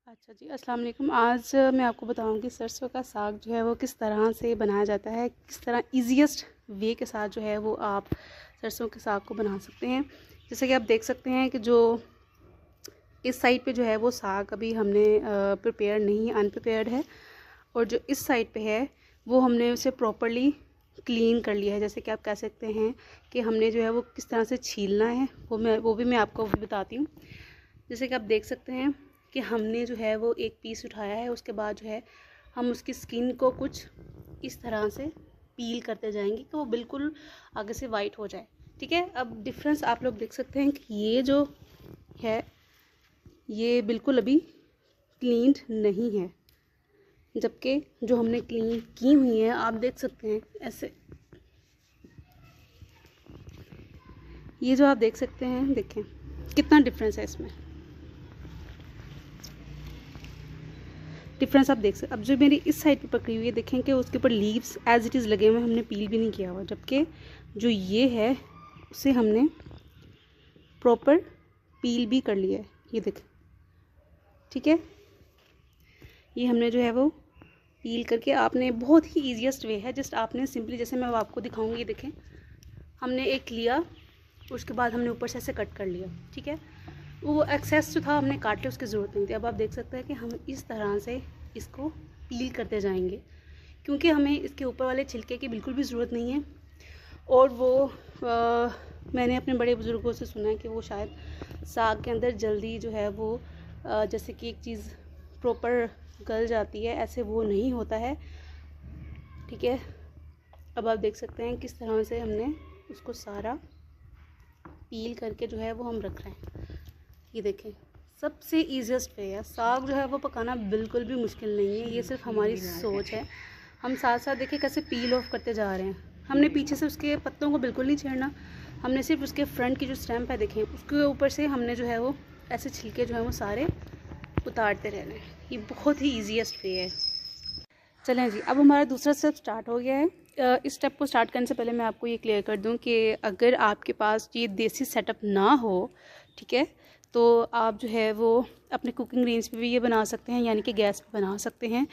अच्छा जी, अस्सलाम वालेकुम। आज मैं आपको बताऊंगी सरसों का साग जो है वो किस तरह से बनाया जाता है, किस तरह इजीएस्ट वे के साथ जो है वो आप सरसों के साग को बना सकते हैं। जैसे कि आप देख सकते हैं कि जो इस साइड पे जो है वो साग अभी हमने प्रिपेयर नहीं, अनप्रिपेयर्ड है, और जो इस साइड पे है वो हमने उसे प्रॉपरली क्लीन कर लिया है। जैसे कि आप कह सकते हैं कि हमने जो है वो किस तरह से छीलना है, वो भी मैं आपको बताती हूँ। जैसे कि आप देख सकते हैं कि हमने जो है वो एक पीस उठाया है, उसके बाद जो है हम उसकी स्किन को कुछ इस तरह से पील करते जाएंगे कि वो बिल्कुल आगे से वाइट हो जाए। ठीक है, अब डिफरेंस आप लोग देख सकते हैं कि ये जो है ये बिल्कुल अभी क्लीन्ड नहीं है, जबकि जो हमने क्लीन की हुई है आप देख सकते हैं ऐसे। ये जो आप देख सकते हैं, देखें कितना डिफरेंस है इसमें। डिफरेंस आप देख सकते। अब जो मेरी इस साइड पे पकड़ी हुई है, देखें कि उसके ऊपर लीव्स एज इट इज़ लगे हुए, हमने पील भी नहीं किया हुआ, जबकि जो ये है उसे हमने प्रॉपर पील भी कर लिया है। ये देखें, ठीक है, ये हमने जो है वो पील करके, आपने बहुत ही ईजीएस्ट वे है, जस्ट आपने सिंपली, जैसे मैं आपको दिखाऊंगी, देखें हमने एक लिया, उसके बाद हमने ऊपर से ऐसे कट कर लिया। ठीक है, वो एक्सेस जो था हमने काट लिया, उसकी ज़रूरत नहीं थी। अब आप देख सकते हैं कि हम इस तरह से इसको पील करते जाएंगे, क्योंकि हमें इसके ऊपर वाले छिलके की बिल्कुल भी ज़रूरत नहीं है। और वो मैंने अपने बड़े बुज़ुर्गों से सुना है कि वो शायद साग के अंदर जल्दी जो है वो जैसे कि एक चीज़ प्रॉपर गल जाती है, ऐसे वो नहीं होता है। ठीक है, अब आप देख सकते हैं किस तरह से हमने उसको सारा पील करके जो है वो हम रख रहे हैं। ये देखें, सबसे ईजीएस्ट वे है। साग जो है वो पकाना बिल्कुल भी मुश्किल नहीं है, ये सिर्फ हमारी सोच है। हम साथ साथ देखें कैसे पील ऑफ करते जा रहे हैं। हमने पीछे से उसके पत्तों को बिल्कुल नहीं छेड़ना, हमने सिर्फ उसके फ्रंट की जो स्टैम्प है, देखें उसके ऊपर से हमने जो है वो ऐसे छिलके जो है वो सारे उतारते रहना है। ये बहुत ही ईजीएस्ट वे है। चलें जी, अब हमारा दूसरा स्टेप स्टार्ट हो गया है। इस स्टेप को स्टार्ट करने से पहले मैं आपको ये क्लियर कर दूं कि अगर आपके पास ये देसी सेटअप ना हो, ठीक है, तो आप जो है वो अपने कुकिंग रेंज पे भी ये बना सकते हैं, यानी कि गैस पे बना सकते हैं।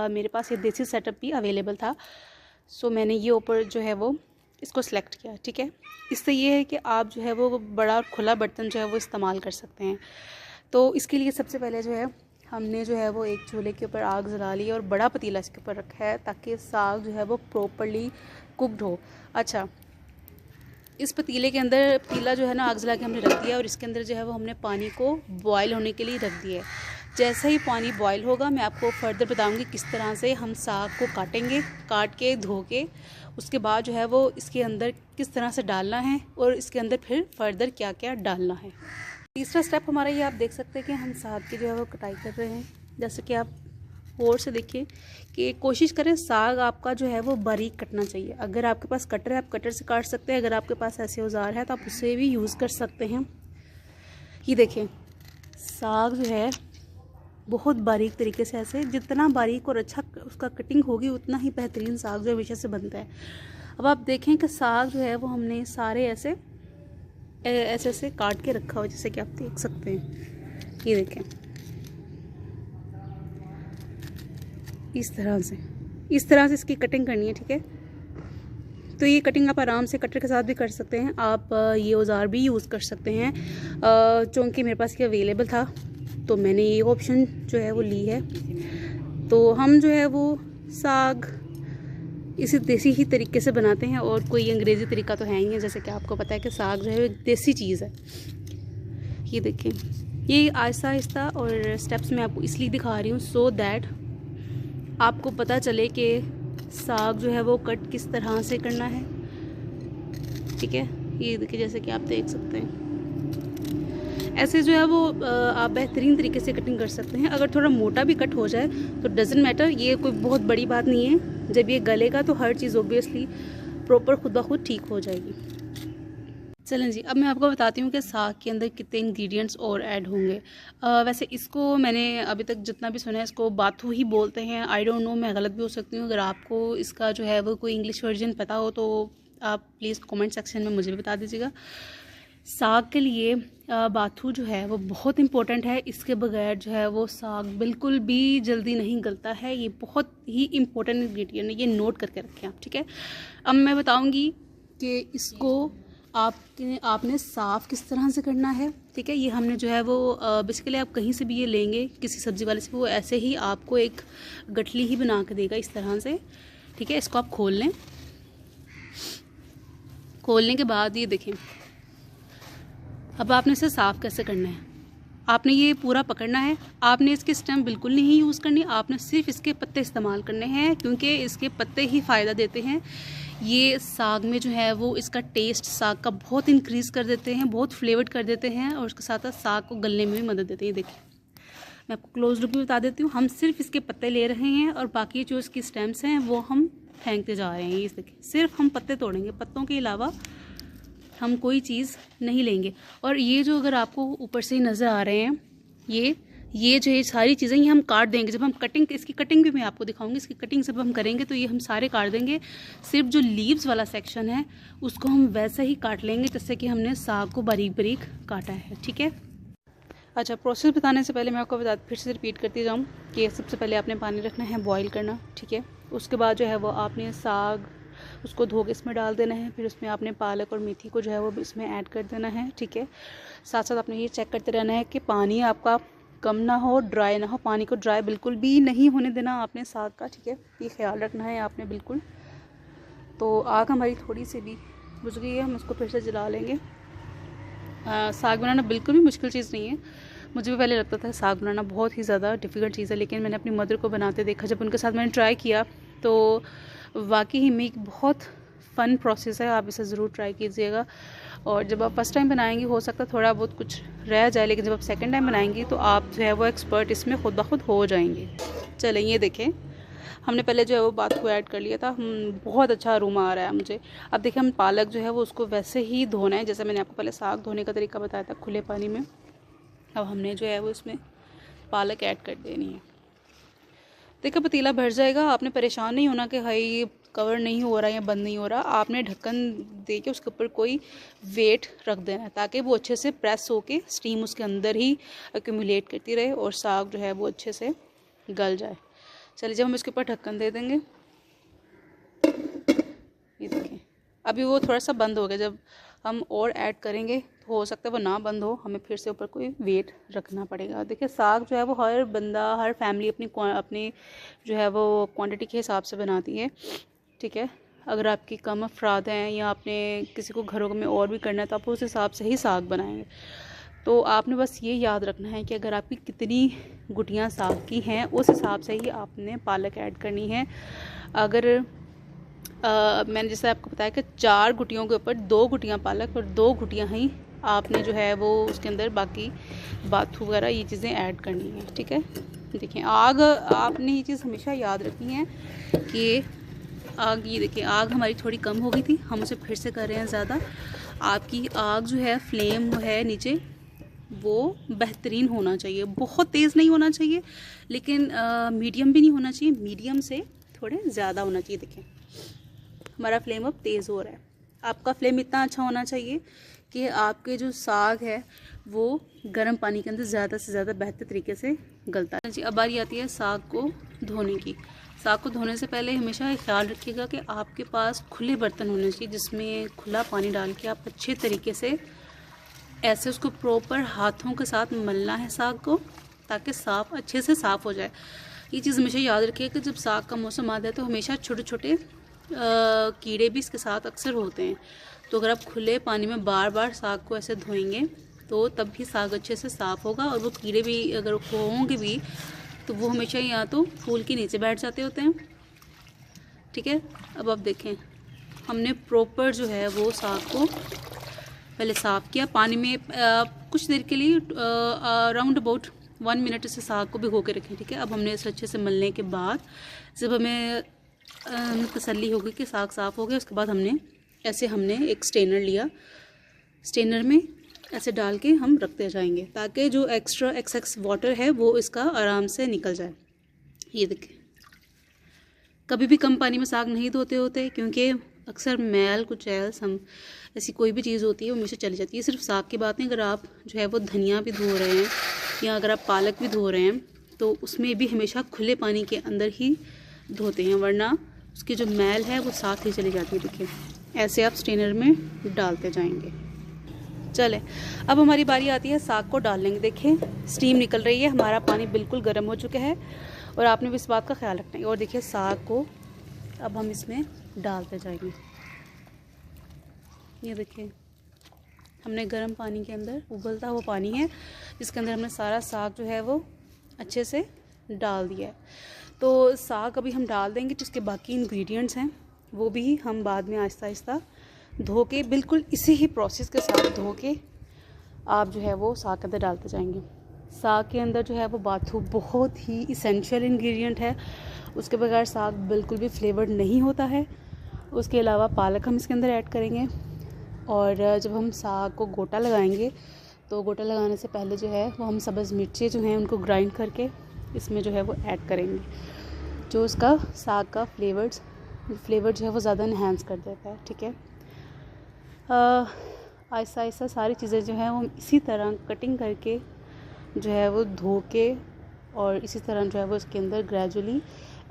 मेरे पास ये देसी सेटअप भी अवेलेबल था, सो मैंने ये ऊपर जो है वो इसको सिलेक्ट किया। ठीक है, इससे ये है कि आप जो है वो बड़ा और खुला बर्तन जो है वो इस्तेमाल कर सकते हैं। तो इसके लिए सबसे पहले जो है हमने जो है वो एक चूल्हे के ऊपर आग जला ली और बड़ा पतीला इसके ऊपर रखा है, ताकि साग जो है वो प्रॉपरली कुकड हो। अच्छा, इस पतीले के अंदर, पतीला जो है ना आग जला के हमने रख दिया, और इसके अंदर जो है वो हमने पानी को बॉयल होने के लिए रख दिया है। जैसे ही पानी बॉयल होगा मैं आपको फर्दर बताऊंगी किस तरह से हम साग को काटेंगे, काट के धो के उसके बाद जो है वो इसके अंदर किस तरह से डालना है, और इसके अंदर फिर फर्दर क्या क्या डालना है। तीसरा स्टेप हमारा ये, आप देख सकते हैं कि हम साग की जो है वो कटाई कर रहे हैं। जैसे कि आप गौर से देखिए कि कोशिश करें साग आपका जो है वो बारीक कटना चाहिए। अगर आपके पास कटर है आप कटर से काट सकते हैं, अगर आपके पास ऐसे औजार है तो आप उससे भी यूज़ कर सकते हैं। ये देखें, साग जो है बहुत बारीक तरीके से, ऐसे जितना बारीक और अच्छा उसका कटिंग होगी उतना ही बेहतरीन साग जो हमेशा से बनता है। अब आप देखें कि साग जो है वो हमने सारे ऐसे ऐसे ऐसे काट के रखा हो, जैसे कि आप देख सकते हैं। ये देखें, इस तरह से इसकी कटिंग करनी है। ठीक है, तो ये कटिंग आप आराम से कटर के साथ भी कर सकते हैं, आप ये औजार भी यूज़ कर सकते हैं। चूँकि मेरे पास ये अवेलेबल था तो मैंने ये ऑप्शन जो है वो ली है। तो हम जो है वो साग इसी देसी ही तरीके से बनाते हैं, और कोई अंग्रेज़ी तरीका तो है ही है। जैसे कि आपको पता है कि साग जो है एक देसी चीज़ है। ये देखें, ये आहिस्ता आहिस्ता और स्टेप्स मैं आपको इसलिए दिखा रही हूँ सो दैट आपको पता चले कि साग जो है वो कट किस तरह से करना है। ठीक है, ये देखिए जैसे कि आप देख सकते हैं, ऐसे जो है वो आप बेहतरीन तरीके से कटिंग कर सकते हैं। अगर थोड़ा मोटा भी कट हो जाए तो डजेंट मैटर, ये कोई बहुत बड़ी बात नहीं है। जब ये गलेगा तो हर चीज़ ऑब्वियसली प्रॉपर खुद ब खुद ठीक हो जाएगी। चलें जी, अब मैं आपको बताती हूँ कि साग के अंदर कितने इंग्रेडिएंट्स और ऐड होंगे। वैसे इसको मैंने अभी तक जितना भी सुना है इसको बाथू ही बोलते हैं। आई डोंट नो, मैं गलत भी हो सकती हूँ। अगर आपको इसका जो है वो कोई इंग्लिश वर्जन पता हो तो आप प्लीज़ कमेंट सेक्शन में मुझे भी बता दीजिएगा। साग के लिए बाथू जो है वो बहुत इम्पोर्टेंट है। इसके बगैर जो है वो साग बिल्कुल भी जल्दी नहीं गलता है। ये बहुत ही इम्पोर्टेंट इंग्रेडिएंट है, ये नोट करके रखें आप, ठीक है। अब मैं बताऊंगी कि इसको आपने साफ़ किस तरह से करना है, ठीक है। ये हमने जो है वो बेसिकली आप कहीं से भी ये लेंगे, किसी सब्ज़ी वाले से, वो ऐसे ही आपको एक गठली ही बना के देगा इस तरह से, ठीक है। इसको आप खोल लें। खोलने के बाद ये देखें, अब आपने इसे साफ़ कैसे करना है। आपने ये पूरा पकड़ना है, आपने इसके स्टेम बिल्कुल नहीं यूज़ करनी, आपने सिर्फ इसके पत्ते इस्तेमाल करने हैं, क्योंकि इसके पत्ते ही फ़ायदा देते हैं। ये साग में जो है वो इसका टेस्ट साग का बहुत इंक्रीज़ कर देते हैं, बहुत फ्लेवर्ड कर देते हैं, और उसके साथ साथ साग को गलने में भी मदद देते हैं। देखिए मैं आपको क्लोज लुक भी बता देती हूँ। हम सिर्फ इसके पत्ते ले रहे हैं और बाकी जो इसकी स्टेम्स हैं वो हम फेंकते जा रहे हैं। ये देखिए, सिर्फ हम पत्ते तोड़ेंगे, पत्तों के अलावा हम कोई चीज़ नहीं लेंगे। और ये जो अगर आपको ऊपर से ही नज़र आ रहे हैं, ये जो ये सारी चीज़ें ये हम काट देंगे। जब हम कटिंग, इसकी कटिंग भी मैं आपको दिखाऊंगी। इसकी कटिंग जब हम करेंगे तो ये हम सारे काट देंगे। सिर्फ जो लीव्स वाला सेक्शन है उसको हम वैसे ही काट लेंगे जैसे कि हमने साग को बारीक बारीक काटा है, ठीक है। अच्छा, प्रोसेस बताने से पहले मैं आपको फिर से रिपीट करती जाऊँ कि सबसे पहले आपने पानी रखना है बॉईल करना, ठीक है। उसके बाद जो है वो आपने साग उसको धो के इसमें डाल देना है। फिर उसमें आपने पालक और मेथी को जो है वो इसमें ऐड कर देना है, ठीक है। साथ साथ आपने ये चेक करते रहना है कि पानी आपका कम ना हो, ड्राई ना हो। पानी को ड्राई बिल्कुल भी नहीं होने देना आपने साग का, ठीक है। ये ख्याल रखना है आपने बिल्कुल। तो आग हमारी थोड़ी सी भी बुझ गई है, हम उसको फिर से जला लेंगे। साग बनाना बिल्कुल भी मुश्किल चीज़ नहीं है। मुझे भी पहले लगता था साग बनाना बहुत ही ज़्यादा डिफ़िकल्ट चीज़ है, लेकिन मैंने अपनी मदर को बनाते देखा, जब उनके साथ मैंने ट्राई किया तो वाकई ही में एक बहुत फ़न प्रोसेस है। आप इसे ज़रूर ट्राई कीजिएगा। और जब आप फर्स्ट टाइम बनाएंगी हो सकता है थोड़ा बहुत कुछ रह जाए, लेकिन जब आप सेकंड टाइम बनाएंगी तो आप जो है वो एक्सपर्ट इसमें खुद ब खुद हो जाएंगे। चलें, ये देखें, हमने पहले जो है वो बात को ऐड कर लिया था। बहुत अच्छा अरोमा आ रहा है मुझे। अब देखिए, हम पालक जो है वो उसको वैसे ही धोना है जैसे मैंने आपको पहले साग धोने का तरीका बताया था, खुले पानी में। अब हमने जो है वो इसमें पालक ऐड कर देनी है। देखो पतीला भर जाएगा, आपने परेशान नहीं होना कि हाई कवर नहीं हो रहा या बंद नहीं हो रहा। आपने ढक्कन दे के उसके ऊपर कोई वेट रख देना है ताकि वो अच्छे से प्रेस होके स्टीम उसके अंदर ही एक्यूमुलेट करती रहे और साग जो है वो अच्छे से गल जाए। चलिए, जब हम इसके ऊपर ढक्कन दे देंगे, ये देखें अभी वो थोड़ा सा बंद हो गया। जब हम और ऐड करेंगे तो हो सकता है वो ना बंद हो, हमें फिर से ऊपर कोई वेट रखना पड़ेगा। देखिए, साग जो है वो हर बंदा, हर फैमिली अपनी जो है वो क्वांटिटी के हिसाब से बनाती है, ठीक है। अगर आपकी कम अफराद हैं या आपने किसी को घरों में और भी करना है तो आप उस हिसाब से ही साग बनाएंगे। तो आपने बस ये याद रखना है कि अगर आपकी कितनी गुटियाँ साग की हैं उस हिसाब से ही आपने पालक ऐड करनी है। अगर मैंने जैसे आपको बताया कि 4 गुटियों के ऊपर 2 गुटियाँ पालक और 2 गुटियाँ ही आपने जो है वो उसके अंदर बाकी बाथू वगैरह ये चीज़ें ऐड करनी है, ठीक है। देखिए, आग आपने ये चीज़ हमेशा याद रखनी है कि आग, ये देखिए आग हमारी थोड़ी कम हो गई थी, हम उसे फिर से कर रहे हैं ज़्यादा। आपकी आग जो है, फ्लेम है नीचे, वो बेहतरीन होना चाहिए। बहुत तेज़ नहीं होना चाहिए, लेकिन मीडियम भी नहीं होना चाहिए, मीडियम से थोड़े ज़्यादा होना चाहिए। देखिए हमारा फ्लेम अब तेज़ हो रहा है। आपका फ्लेम इतना अच्छा होना चाहिए कि आपके जो साग है वो गर्म पानी के अंदर ज़्यादा से ज़्यादा बेहतर तरीके से गलता है जी। अब बारी आती है साग को धोने की। साग को धोने से पहले हमेशा ख्याल रखिएगा कि आपके पास खुले बर्तन होने चाहिए जिसमें खुला पानी डाल के आप अच्छे तरीके से ऐसे उसको प्रॉपर हाथों के साथ मलना है साग को, ताकि साग अच्छे से साफ़ हो जाए। ये चीज़ हमेशा याद रखिए कि जब साग का मौसम आता है तो हमेशा छोटे छोटे कीड़े भी इसके साथ अक्सर होते हैं। तो अगर आप खुले पानी में बार बार साग को ऐसे धोएंगे तो तब भी साग अच्छे से साफ़ होगा। और वो कीड़े भी अगर होंगे भी तो वो हमेशा या तो फूल के नीचे बैठ जाते होते हैं, ठीक है। अब आप देखें, हमने प्रॉपर जो है वो साग को पहले साफ़ किया पानी में कुछ देर के लिए, अराउंड अबाउट 1 मिनट इसे साग को भिगो के रखें, ठीक है। अब हमने इसे अच्छे से मलने के बाद जब हमें तसल्ली होगी कि साग साफ़ हो गया, उसके बाद हमने एक स्टेनर लिया। स्टेनर में ऐसे डाल के हम रखते जाएंगे ताकि जो एक्स्ट्रा एक्सेस वाटर है वो इसका आराम से निकल जाए। ये देखिए, कभी भी कम पानी में साग नहीं धोते होते, क्योंकि अक्सर मैल कुचैल हम ऐसी कोई भी चीज़ होती है वो हमेशा चली जाती है। सिर्फ साग की बात नहीं, अगर आप जो है वो धनिया भी धो रहे हैं या अगर आप पालक भी धो रहे हैं तो उसमें भी हमेशा खुले पानी के अंदर ही धोते हैं, वरना उसकी जो मैल है वो साथ ही चली जाती है। देखिए ऐसे आप स्ट्रेनर में डालते जाएंगे। चले अब हमारी बारी आती है साग को डाल लेंगे। देखिए स्टीम निकल रही है, हमारा पानी बिल्कुल गर्म हो चुका है और आपने भी इस बात का ख्याल रखना है। और देखिए साग को अब हम इसमें डालते जाएंगे। ये देखिए हमने गर्म पानी के अंदर, उबलता हुआ पानी है जिसके अंदर हमने सारा साग जो है वो अच्छे से डाल दिया है। तो साग अभी हम डाल देंगे, जिसके बाकी इंग्रेडिएंट्स हैं वो भी हम बाद में आहिस्ता आहिस्ता धो के, बिल्कुल इसी ही प्रोसेस के साथ धो के आप जो है वो साग के अंदर डालते जाएंगे। साग के अंदर जो है वो बाथू बहुत ही इसेंशियल इंग्रेडिएंट है, उसके बगैर साग बिल्कुल भी फ्लेवर्ड नहीं होता है। उसके अलावा पालक हम इसके अंदर ऐड करेंगे और जब हम साग को गोटा लगाएंगे तो गोटा लगाने से पहले जो है वो हम सब्ज़ मिर्चें जो हैं उनको ग्राइंड करके इसमें जो है वो ऐड करेंगे, जो उसका साग का फ्लेवर जो है वो ज़्यादा इन्हांस कर देता है। ठीक है, आहिस्ता आहिस्ता सारी चीज़ें जो हैं वो इसी तरह कटिंग करके जो है वो धो के और इसी तरह जो है वो इसके अंदर ग्रेजुअली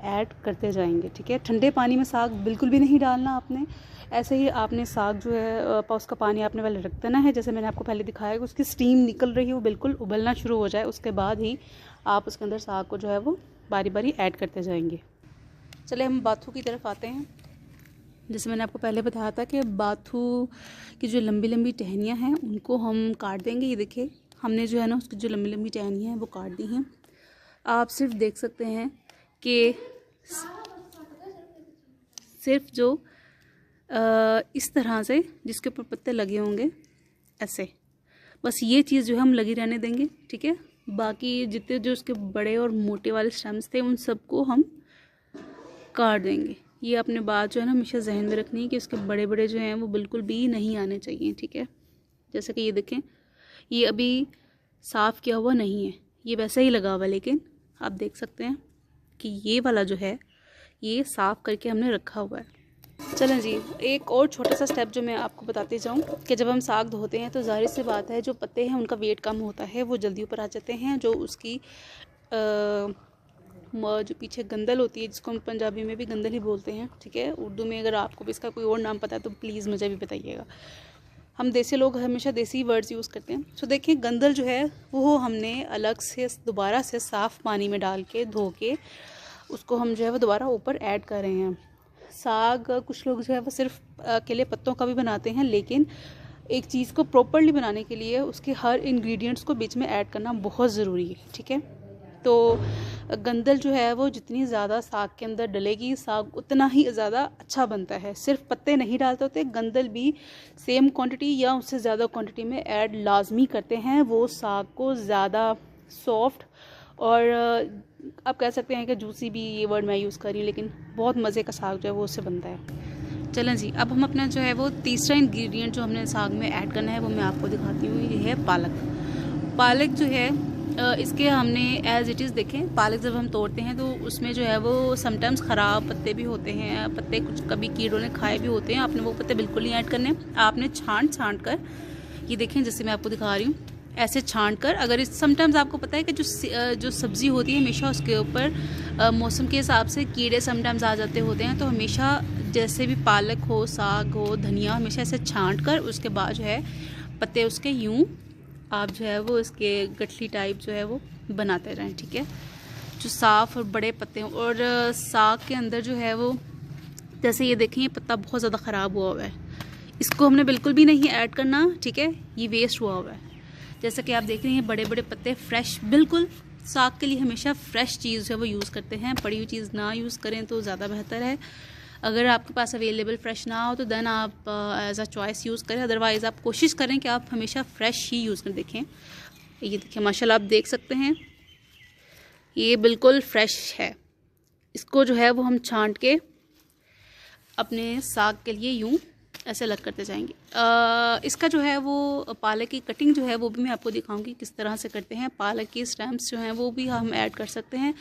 ऐड करते जाएंगे। ठीक है, ठंडे पानी में साग बिल्कुल भी नहीं डालना आपने। ऐसे ही आपने साग जो है उसका पानी आपने पहले रख देना है, जैसे मैंने आपको पहले दिखाया कि उसकी स्टीम निकल रही है, वो बिल्कुल उबलना शुरू हो जाए, उसके बाद ही आप उसके अंदर साग को जो है वो बारी बारी ऐड करते जाएंगे। चले हम बाथू की तरफ आते हैं। जैसे मैंने आपको पहले बताया था कि बाथू की जो लंबी लंबी टहनियाँ हैं उनको हम काट देंगे। ये देखिए हमने जो है ना उसकी जो लंबी लंबी टहनियाँ हैं वो काट दी हैं। आप सिर्फ देख सकते हैं कि सिर्फ जो इस तरह से जिसके ऊपर पत्ते लगे होंगे ऐसे, बस ये चीज़ जो है हम लगी रहने देंगे। ठीक है, बाकी जितने जो उसके बड़े और मोटे वाले स्टेम्स थे उन सबको हम काट देंगे। ये अपने बात जो है ना हमेशा जहन में रखनी है कि उसके बड़े बड़े जो हैं वो बिल्कुल भी नहीं आने चाहिए। ठीक है, जैसे कि ये देखें ये अभी साफ़ किया हुआ नहीं है, ये वैसा ही लगा हुआ, लेकिन आप देख सकते हैं कि ये वाला जो है ये साफ़ करके हमने रखा हुआ है। चलें जी, एक और छोटा सा स्टेप जो मैं आपको बताते जाऊं कि जब हम साग धोते हैं तो ज़ाहिर सी बात है जो पत्ते हैं उनका वेट कम होता है, वो जल्दी ऊपर आ जाते हैं। जो उसकी जो पीछे गंदल होती है, जिसको हम पंजाबी में भी गंदल ही बोलते हैं। ठीक है, उर्दू में अगर आपको भी इसका कोई और नाम पता है तो प्लीज़ मुझे भी बताइएगा। हम देसी लोग हमेशा देसी वर्ड्स यूज़ करते हैं। तो देखिए गंदल जो है वो हमने अलग से दोबारा से साफ़ पानी में डाल के धो के उसको हम जो है वो दोबारा ऊपर ऐड कर रहे हैं। साग कुछ लोग जो है वो सिर्फ अकेले पत्तों का भी बनाते हैं, लेकिन एक चीज़ को प्रॉपरली बनाने के लिए उसके हर इंग्रेडिएंट्स को बीच में ऐड करना बहुत ज़रूरी है। ठीक है, तो गंदल जो है वो जितनी ज़्यादा साग के अंदर डलेगी साग उतना ही ज़्यादा अच्छा बनता है। सिर्फ पत्ते नहीं डालते होते, गंदल भी सेम क्वांटिटी या उससे ज़्यादा क्वांटिटी में ऐड लाजमी करते हैं। वो साग को ज़्यादा सॉफ्ट और आप कह सकते हैं कि जूसी भी ये वर्ड मैं यूज़ कर रही हूँ, लेकिन बहुत मज़े का साग जो है वो उससे बनता है। चलें जी, अब हम अपना जो है वो तीसरा इंग्रेडिएंट जो हमने साग में ऐड करना है वो मैं आपको दिखाती हूँ। ये है पालक। पालक जो है इसके हमने एज़ इट इज़ देखें, पालक जब हम तोड़ते हैं तो उसमें जो है वो समटाइम्स ख़राब पत्ते भी होते हैं, पत्ते कुछ कभी कीड़ों ने खाए भी होते हैं। आपने वो पत्ते बिल्कुल नहीं ऐड करने, आपने छांट कर ये देखें जैसे मैं आपको दिखा रही हूँ ऐसे छांट कर। अगर इस समटाइम्स आपको पता है कि जो सब्ज़ी होती है हमेशा उसके ऊपर मौसम के हिसाब से कीड़े समटाइम्स आ जाते होते हैं, तो हमेशा जैसे भी पालक हो, साग हो, धनिया, हमेशा ऐसे छांट कर उसके बाद जो है पत्ते उसके यूँ आप जो है वो इसके गठली टाइप जो है वो बनाते रहें। ठीक है, जो साफ़ और बड़े पत्ते हों। और साग के अंदर जो है वो जैसे ये देखें ये पत्ता बहुत ज़्यादा ख़राब हुआ हुआ है, इसको हमने बिल्कुल भी नहीं ऐड करना। ठीक है, ये वेस्ट हुआ हुआ है। जैसा कि आप देख रहे हैं बड़े बड़े पत्ते फ्रेश, बिल्कुल साग के लिए हमेशा फ्रेश चीज़ जो है वो यूज़ करते हैं, पड़ी हुई चीज़ ना यूज़ करें तो ज़्यादा बेहतर है। अगर आपके पास अवेलेबल फ्रेश ना हो तो देन आप एज अ चॉइस यूज़ करें, अदरवाइज़ आप कोशिश करें कि आप हमेशा फ्रेश ही यूज़ करें। देखें ये देखिए माशाल्लाह आप देख सकते हैं ये बिल्कुल फ्रेश है। इसको जो है वो हम छांट के अपने साग के लिए यूँ ऐसे अलग करते जाएंगे। इसका जो है वो पालक की कटिंग जो है वो भी मैं आपको दिखाऊंगी किस तरह से करते हैं। पालक की स्टैम्प्स जो हैं वो भी हम ऐड कर सकते हैं।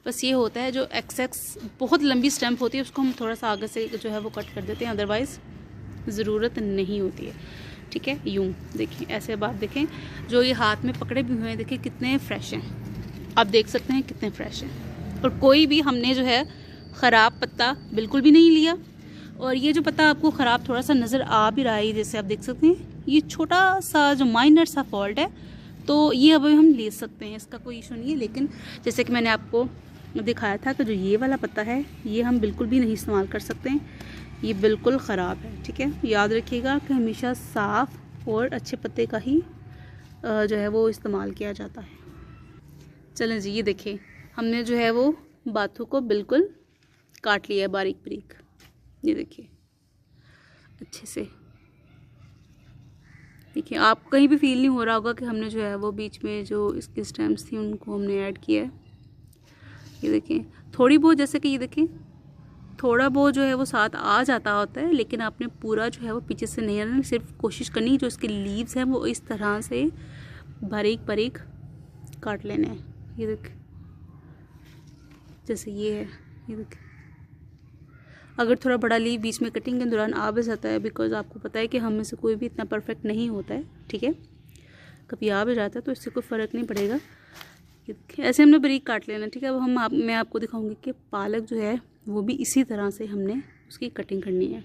बस ये होता है जो एक्सेस बहुत लंबी स्टैम्प होती है उसको हम थोड़ा सा आगे से जो है वो कट कर देते हैं, अदरवाइज़ ज़रूरत नहीं होती है। ठीक है, यूँ देखें, ऐसे अब आप देखें जो ये हाथ में पकड़े भी हुए हैं, देखिए कितने फ्रेश हैं, आप देख सकते हैं कितने फ्रेश हैं। और कोई भी हमने जो है ख़राब पत्ता बिल्कुल भी नहीं लिया। और ये जो पत्ता आपको ख़राब थोड़ा सा नज़र आ भी रहा है, जैसे आप देख सकते हैं, ये छोटा सा जो माइनर सा फॉल्ट है, तो ये अब हम ले सकते हैं, इसका कोई इशू नहीं है। लेकिन जैसे कि मैंने आपको दिखाया था कि जो ये वाला पत्ता है ये हम बिल्कुल भी नहीं इस्तेमाल कर सकते हैं, ये बिल्कुल ख़राब है। ठीक है, याद रखिएगा कि हमेशा साफ़ और अच्छे पत्ते का ही जो है वो इस्तेमाल किया जाता है। चलें जी, ये देखिए हमने जो है वो बाथू को बिल्कुल काट लिया है बारीक बारीक, ये देखिए अच्छे से। देखिए आप कहीं भी फील नहीं हो रहा होगा कि हमने जो है वो बीच में जो इसकी स्टेम्स थी उनको हमने ऐड किया है। ये देखिए थोड़ी बहुत, जैसे कि ये देखिए थोड़ा बहुत जो है वो साथ आ जाता होता है, लेकिन आपने पूरा जो है वो पीछे से नहीं आना, सिर्फ कोशिश करनी जो इसके लीव्स हैं वो इस तरह से बारीक बारीक काट लेने हैं। ये देखिए जैसे ये है, ये देखिए अगर थोड़ा बड़ा लीव बीच में कटिंग के दौरान आ भी जाता है, बिकॉज आपको पता है कि हम में से कोई भी इतना परफेक्ट नहीं होता है। ठीक है, कभी आ भी जाता है तो इससे कोई फ़र्क नहीं पड़ेगा। ऐसे हमने बारीक काट लेना। ठीक है, अब मैं आपको दिखाऊंगी कि पालक जो है वो भी इसी तरह से हमने उसकी कटिंग करनी है।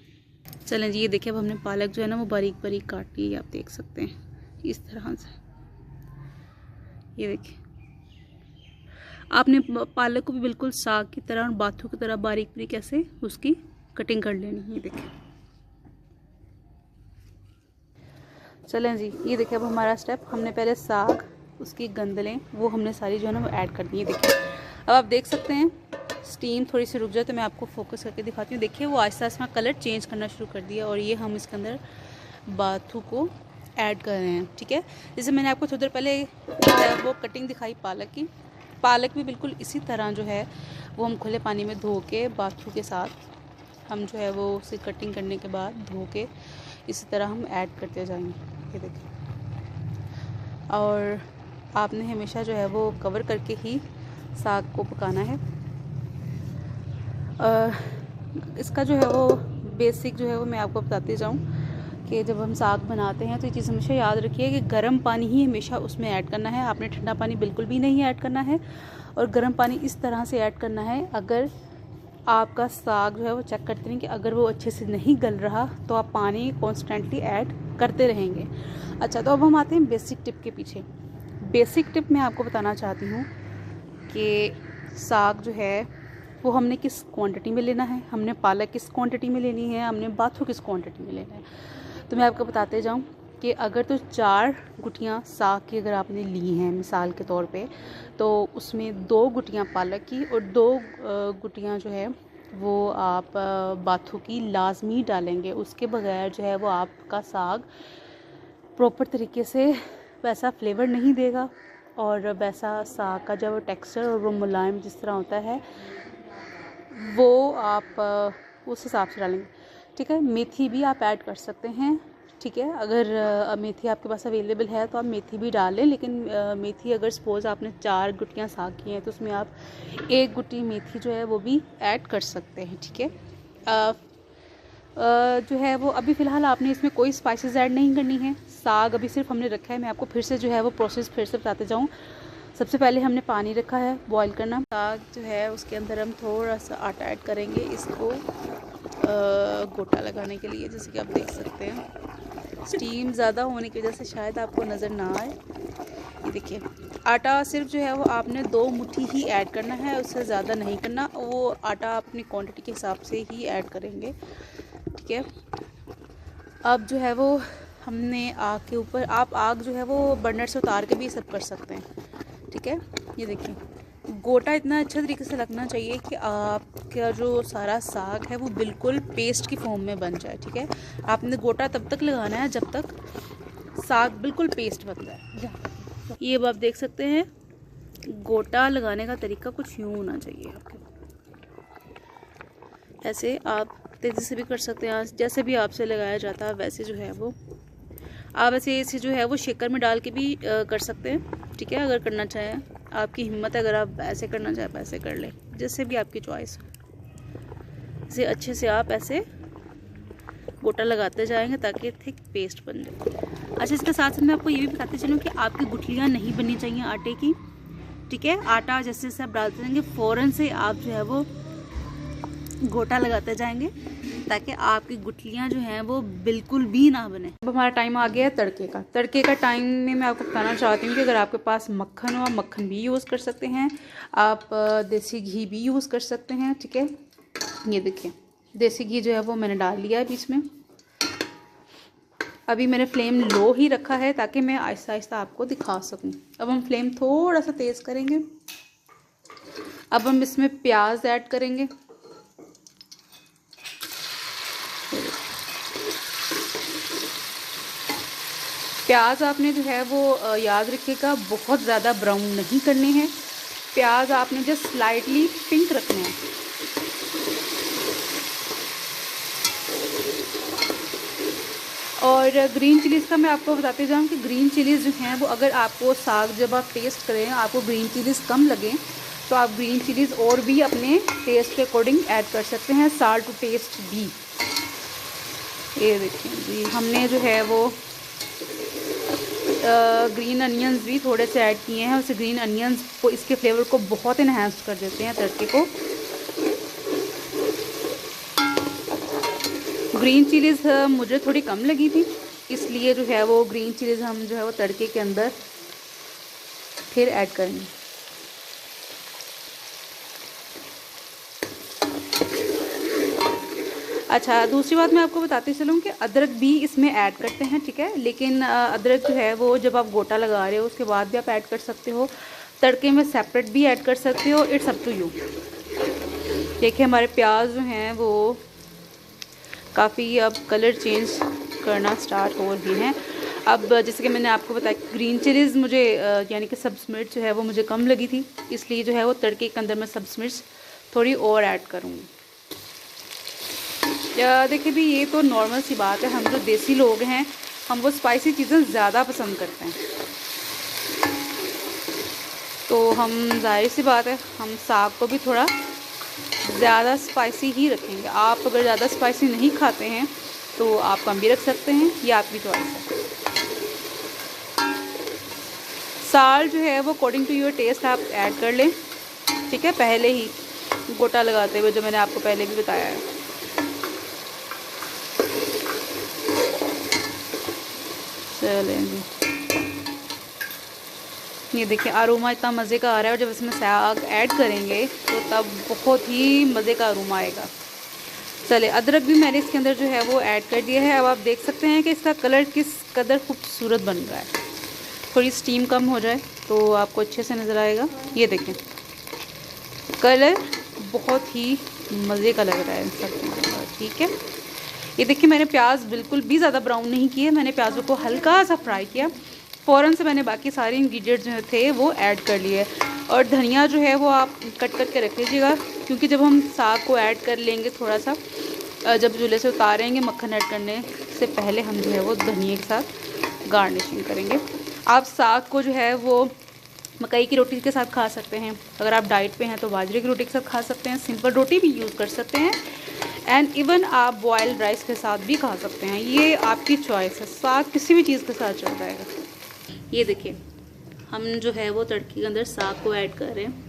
चलें जी, ये देखिए अब हमने पालक जो है ना वो बारीक बारीक काट ली है, आप देख सकते हैं इस तरह से। ये देखिए आपने पालक को भी बिल्कुल साग की तरह और बाथू की तरह बारीक बारीक ऐसे उसकी कटिंग कर लेनी है। ये देखिए, चलें जी, ये देखिए अब हमारा स्टेप, हमने पहले साग, उसकी गंदलें वो हमने सारी जो है ना वो ऐड कर दी है। देखिए अब आप देख सकते हैं स्टीम थोड़ी सी रुक जाए तो मैं आपको फोकस करके दिखाती हूँ। देखिए वो आहिस्ता आहिस्ता कलर चेंज करना शुरू कर दिया और ये हम इसके अंदर बाथू को ऐड कर रहे हैं। ठीक है, जैसे मैंने आपको थोड़ी देर पहले वो कटिंग दिखाई पालक की, पालक भी बिल्कुल इसी तरह जो है वो हम खुले पानी में धो के बाथू के साथ हम जो है वो उसे कटिंग करने के बाद धो के इसी तरह हम ऐड करते जाएंगे। ये देखिए, और आपने हमेशा जो है वो कवर करके ही साग को पकाना है। इसका जो है वो बेसिक जो है वो मैं आपको बताती जाऊँ कि जब हम साग बनाते हैं तो ये चीज़ हमेशा याद रखिए कि गर्म पानी ही हमेशा उसमें ऐड करना है, आपने ठंडा पानी बिल्कुल भी नहीं ऐड करना है। और गर्म पानी इस तरह से ऐड करना है, अगर आपका साग जो है वो चेक करते हैं कि अगर वो अच्छे से नहीं गल रहा तो आप पानी कॉन्स्टेंटली ऐड करते रहेंगे। अच्छा, तो अब हम आते हैं बेसिक टिप के पीछे। बेसिक टिप मैं आपको बताना चाहती हूँ कि साग जो है वो हमने किस क्वांटिटी में लेना है, हमने पालक किस क्वांटिटी में लेनी है, हमने बाथू किस क्वांटिटी में लेना है। तो मैं आपको बताते जाऊं कि अगर तो 4 गुटियाँ साग की अगर आपने ली हैं मिसाल के तौर पे, तो उसमें 2 गुटियाँ पालक की और 2 गुटियाँ जो है वो आप बाथू की लाजमी डालेंगे। उसके बगैर जो है वो आपका साग प्रॉपर तरीके से वैसा फ्लेवर नहीं देगा और वैसा साग का जो टेक्सचर और वो मुलायम जिस तरह होता है वो आप उस हिसाब से डालेंगे। ठीक है, मेथी भी आप ऐड कर सकते हैं। ठीक है, अगर मेथी आपके पास अवेलेबल है तो आप मेथी भी डाल लें, लेकिन मेथी अगर सपोज़ आपने 4 गुटियाँ साग की हैं तो उसमें आप 1 गुटी मेथी जो है वो भी ऐड कर सकते हैं। ठीक है, जो है वो अभी फ़िलहाल आपने इसमें कोई स्पाइसेस ऐड नहीं करनी है, साग अभी सिर्फ हमने रखा है। मैं आपको फिर से जो है वो प्रोसेस फिर से बताते जाऊँ। सबसे पहले हमने पानी रखा है बॉईल करना, साग जो है उसके अंदर हम थोड़ा सा आटा ऐड करेंगे इसको गोटा लगाने के लिए। जैसे कि आप देख सकते हैं स्टीम ज़्यादा होने की वजह से शायद आपको नज़र ना आए। ये देखिए आटा सिर्फ जो है वो आपने 2 मुट्ठी ही ऐड करना है, उससे ज़्यादा नहीं करना। वो आटा अपनी क्वांटिटी के हिसाब से ही ऐड करेंगे। ठीक है, अब जो है वो हमने आग के ऊपर, आप आग जो है वो बर्नर से उतार के भी सब कर सकते हैं। ठीक है, ये देखिए गोटा इतना अच्छा तरीके से लगना चाहिए कि आपका जो सारा साग है वो बिल्कुल पेस्ट की फॉर्म में बन जाए। ठीक है, आपने गोटा तब तक लगाना है जब तक साग बिल्कुल पेस्ट बन जाए। ये अब आप देख सकते हैं गोटा लगाने का तरीका कुछ यूँ होना चाहिए आपके, ऐसे आप तेज़ी से भी कर सकते हैं, जैसे भी आपसे लगाया जाता है वैसे जो है वो आप ऐसे इसे जो है वो शेकर में डाल के भी कर सकते हैं, ठीक है। अगर करना चाहें, आपकी हिम्मत है, अगर आप ऐसे करना चाहें तो ऐसे कर लें, जैसे भी आपकी चॉइस हो। इसे अच्छे से आप ऐसे गोटा लगाते जाएंगे ताकि थिक पेस्ट बन जाए। अच्छा, इसके साथ साथ मैं आपको ये भी बताते चलूँ कि आपकी गुठलियाँ नहीं बननी चाहिए आटे की, ठीक है। आटा जैसे जैसे आप डालते जाएंगे फ़ौरन से आप जो है वो गोटा लगाते जाएंगे ताकि आपकी गुठलियाँ जो हैं वो बिल्कुल भी ना बने। अब हमारा टाइम आ गया है तड़के का। तड़के का टाइम में मैं आपको बताना चाहती हूँ कि अगर आपके पास मक्खन हो, आप मक्खन भी यूज़ कर सकते हैं, आप देसी घी भी यूज़ कर सकते हैं, ठीक है। ये देखिए देसी घी जो है वो मैंने डाल लिया है बीच में। अभी मैंने फ्लेम लो ही रखा है ताकि मैं आहिस्ता आहिस्ता आपको दिखा सकूं। अब हम फ्लेम थोड़ा सा तेज़ करेंगे। अब हम इसमें प्याज ऐड करेंगे। प्याज आपने जो है वो याद रखिएगा बहुत ज़्यादा ब्राउन नहीं करने हैं, प्याज आपने जस्ट स्लाइटली पिंक रखने हैं। और ग्रीन चिलीज़ का मैं आपको बताते जाऊँ कि ग्रीन चिलीज़ जो हैं वो अगर आपको साग जब आप टेस्ट करें आपको ग्रीन चिलीज़ कम लगें तो आप ग्रीन चिलीज़ और भी अपने टेस्ट के अकॉर्डिंग ऐड कर सकते हैं, साल्ट टू टेस्ट भी। ये देखिए जी, हमने जो है वो ग्रीन अनियंस भी थोड़े से ऐड किए हैं। उसे ग्रीन अनियंस को इसके फ्लेवर को बहुत इन्हांस कर देते हैं तड़के को। ग्रीन चिलीज़ मुझे थोड़ी कम लगी थी, इसलिए जो है वो ग्रीन चिलीज़ हम जो है वो तड़के के अंदर फिर ऐड करेंगे। अच्छा, दूसरी बात मैं आपको बताती चलूँ कि अदरक भी इसमें ऐड करते हैं, ठीक है। लेकिन अदरक जो है वो जब आप गोटा लगा रहे हो उसके बाद भी आप ऐड कर सकते हो, तड़के में सेपरेट भी ऐड कर सकते हो, इट्स अप टू यू। देखिए हमारे प्याज जो हैं वो काफ़ी अब कलर चेंज करना स्टार्ट हो रही हैं। अब जैसे कि मैंने आपको बताया ग्रीन चिलीज़ मुझे यानी कि सब्ज़ मिर्च जो है वो मुझे कम लगी थी, इसलिए जो है वो तड़के के अंदर मैं सब्ज़ मिर्च थोड़ी और ऐड करूँगी। देखिए भी ये तो नॉर्मल सी बात है, हम जो देसी लोग हैं हम वो स्पाइसी चीज़ें ज़्यादा पसंद करते हैं, तो हम जाहिर सी बात है हम साग को भी थोड़ा ज़्यादा स्पाइसी ही रखेंगे। आप अगर ज़्यादा स्पाइसी नहीं खाते हैं तो आप कम भी रख सकते हैं, ये आपकी चॉइस है। साल्ट जो है वो अकॉर्डिंग टू योर टेस्ट आप ऐड कर लें, ठीक है, पहले ही गोटा लगाते हुए जो मैंने आपको पहले भी बताया है। चलें जी, ये देखिए अरोमा इतना मज़े का आ रहा है और जब इसमें साग ऐड करेंगे तो तब बहुत ही मज़े का अरोमा आएगा। चले, अदरक भी मैंने इसके अंदर जो है वो ऐड कर दिया है। अब आप देख सकते हैं कि इसका कलर किस कदर खूबसूरत बन रहा है। थोड़ी स्टीम कम हो जाए तो आपको अच्छे से नज़र आएगा। ये देखें कलर बहुत ही मज़े का लग रहा है इन सब चीज़ों का, ठीक है। ये देखिए मैंने प्याज बिल्कुल भी ज़्यादा ब्राउन नहीं किए, मैंने प्याज़ों को हल्का सा फ्राई किया, फ़ौरन से मैंने बाकी सारे इंग्रेडिएंट्स जो थे वो ऐड कर लिए। और धनिया जो है वो आप कट करके रख लीजिएगा, क्योंकि जब हम साग को ऐड कर लेंगे थोड़ा सा, जब चूल्हे से उतारेंगे मक्खन ऐड करने से पहले हम जो है वो धनिया के साथ गार्निशिंग करेंगे। आप साग को जो है वो मकई की रोटी के साथ खा सकते हैं, अगर आप डाइट पे हैं तो बाजरे की रोटी के साथ खा सकते हैं, सिंपल रोटी भी यूज़ कर सकते हैं, एंड इवन आप बॉयल्ड राइस के साथ भी खा सकते हैं। ये आपकी चॉइस है, साग किसी भी चीज़ के साथ चल जाएगा। ये देखिए हम जो है वो तड़के के अंदर साग को ऐड कर रहे हैं।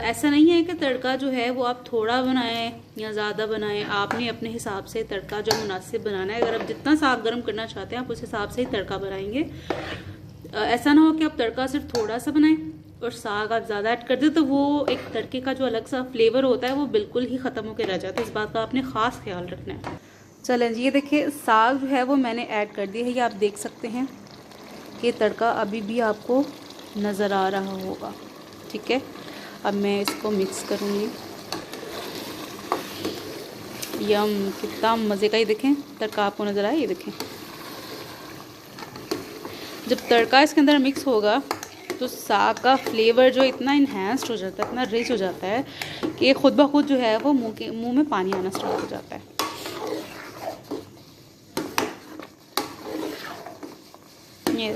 ऐसा नहीं है कि तड़का जो है वो आप थोड़ा बनाएं या ज़्यादा बनाएं, आपने अपने हिसाब से तड़का जो मुनासिब बनाना है। अगर आप जितना साग गर्म करना चाहते हैं आप उस हिसाब से ही तड़का बनाएंगे। ऐसा ना हो कि आप तड़का सिर्फ थोड़ा सा बनाएं और साग आप ज़्यादा ऐड कर दें तो वो एक तड़के का जो अलग सा फ्लेवर होता है वो बिल्कुल ही ख़त्म होकर रह जाता है। इस बात का आपने ख़ास ख्याल रखना है। चलें जी, ये देखिए साग जो है वो मैंने ऐड कर दिया है, ये आप देख सकते हैं कि तड़का अभी भी आपको नज़र आ रहा होगा, ठीक है। अब मैं इसको मिक्स करूँगी। यम, कितना मज़े का, ये देखें तड़का आपको नज़र आया, ये देखें जब तड़का इसके अंदर मिक्स होगा तो साग का फ्लेवर जो इतना इन्हेंस्ड हो जाता है, इतना रिच हो जाता है कि खुद ब खुद जो है वो मुंह में पानी आना स्टार्ट हो जाता है। ये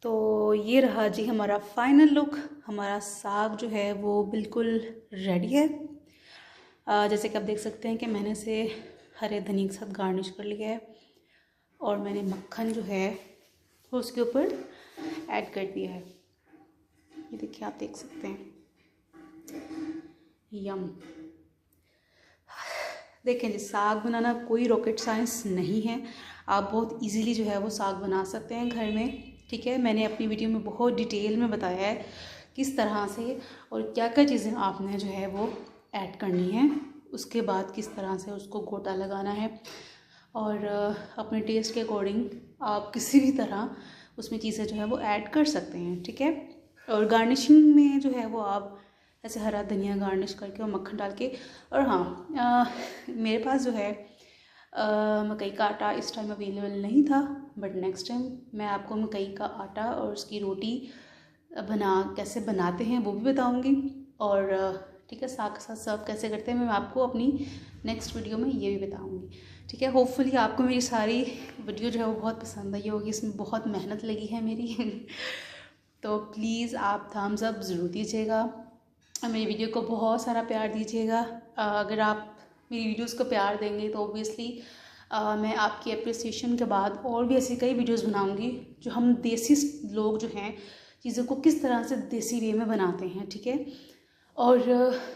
तो ये रहा जी हमारा फाइनल लुक। हमारा साग जो है वो बिल्कुल रेडी है। जैसे कि आप देख सकते हैं कि मैंने इसे हरे धनिया के साथ गार्निश कर लिया है और मैंने मक्खन जो है वो उसके ऊपर ऐड कर दिया है। ये देखिए, आप देख सकते हैं, यम। देखें जी, साग बनाना कोई रॉकेट साइंस नहीं है। आप बहुत इजीली जो है वो साग बना सकते हैं घर में, ठीक है। मैंने अपनी वीडियो में बहुत डिटेल में बताया है किस तरह से और क्या क्या चीज़ें आपने जो है वो ऐड करनी है, उसके बाद किस तरह से उसको गोटा लगाना है और अपने टेस्ट के अकॉर्डिंग आप किसी भी तरह उसमें चीज़ें जो है वो ऐड कर सकते हैं, ठीक है। और गार्निशिंग में जो है वो आप ऐसे हरा धनिया गार्निश करके और मक्खन डाल के। और हाँ, मेरे पास जो है मकई का आटा इस टाइम अवेलेबल नहीं था, बट नेक्स्ट टाइम मैं आपको मकई का आटा और उसकी रोटी कैसे बनाते हैं वो भी बताऊंगी। और ठीक है, साग के साथ सर्व कैसे करते हैं मैं आपको अपनी नेक्स्ट वीडियो में ये भी बताऊंगी, ठीक है। होपफुली आपको मेरी सारी वीडियो जो है वो बहुत पसंद आई होगी। इसमें बहुत मेहनत लगी है मेरी तो प्लीज़ आप थम्स अप ज़रूर दीजिएगा, मेरी वीडियो को बहुत सारा प्यार दीजिएगा। अगर आप मेरी वीडियोस को प्यार देंगे तो ऑब्वियसली मैं आपकी अप्रिसिएशन के बाद और भी ऐसी कई वीडियोस बनाऊंगी जो हम देसी लोग जो हैं चीज़ों को किस तरह से देसी वे में बनाते हैं, ठीक है। और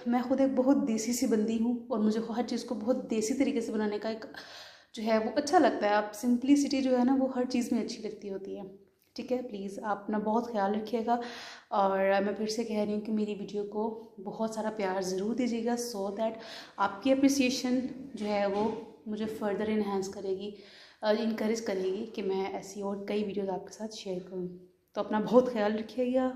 मैं खुद एक बहुत देसी सी बंदी हूँ और मुझे हर चीज़ को बहुत देसी तरीके से बनाने का एक जो है वो अच्छा लगता है। आप सिंपलिसिटी जो है ना वो हर चीज़ में अच्छी लगती होती है, ठीक है। प्लीज़ आप अपना बहुत ख्याल रखिएगा और मैं फिर से कह रही हूँ कि मेरी वीडियो को बहुत सारा प्यार ज़रूर दीजिएगा, सो दैट आपकी अप्रिसिएशन जो है वो मुझे फर्दर इन्हांस करेगी, इनकरेज करेगी कि मैं ऐसी और कई वीडियोज़ आपके साथ शेयर करूँ। तो अपना बहुत ख्याल रखिएगा।